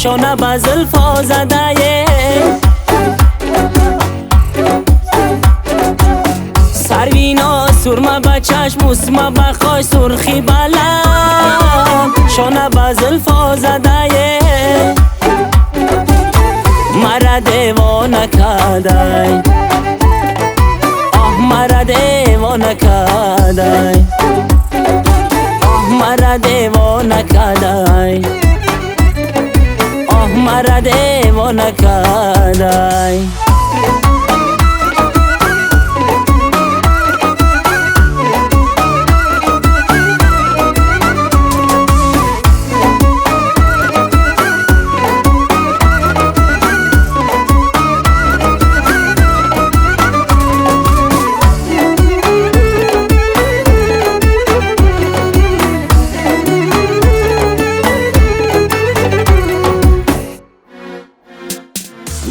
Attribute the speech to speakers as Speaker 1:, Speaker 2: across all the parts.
Speaker 1: شانه به زلفا زده سروینا سرمه به چشم اسمه به خواهی سرخی بلم شانه به زلفا زده مرا دیوانه کرده آه مرا دیوانه کرده آه مرا دیوانه کرده آه مرا دیوانه کرده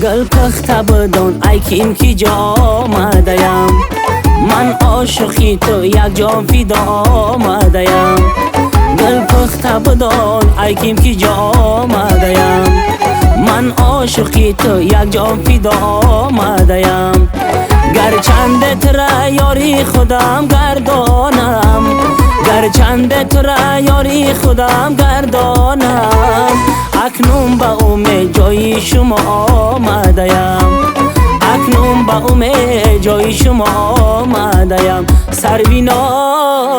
Speaker 1: گل پخته بدان ای کیم کی جا آمدیم من عاشقی تو یک جام فدا آمدیم گل پخته بدان ای کیم کی جا آمدیم من عاشقی تو یک جام فدا آمدیم گرچند ترا یاری خودم گردانم گرچند ترا یاری خودم گردانم اکنون به امید جای شما آمدیم اکنون به امید جای شما آمدیم سرویناز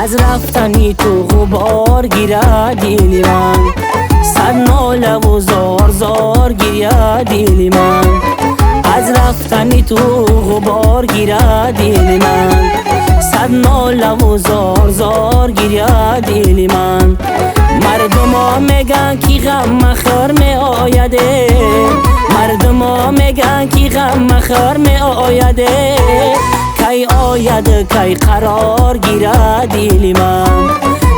Speaker 1: از رفتنی تو غبار گیره دیلی من صد ناله و زار زار گیره دیلی من از رفتنی تو غبار گیره دیلی من صد ناله و زار زار گیره دیلی من مردم ها میگن کی غم مخر می آیده مردم ها میگن کی غم مخر می آیده کی آید کی قرار گیره دیلی من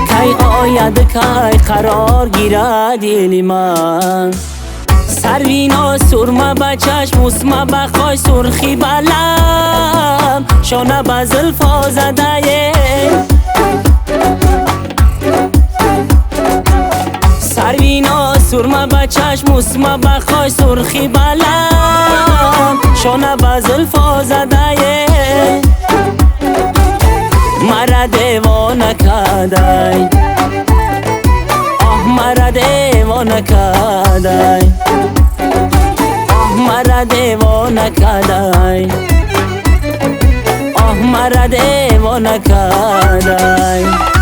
Speaker 1: کی آید کی قرار گیره دیلی من سروینا سرمه به چشم اسمه به خواهی سرخی بلم شانه به زلفا زده سروینا سرمه به چشم اسمه به خواهی سرخی بلم شانه به زلفا زده مرا دیوانه کرده آه مرا دیوانه کرده آه مرا دیوانه کرده آه مرا دیوانه کرده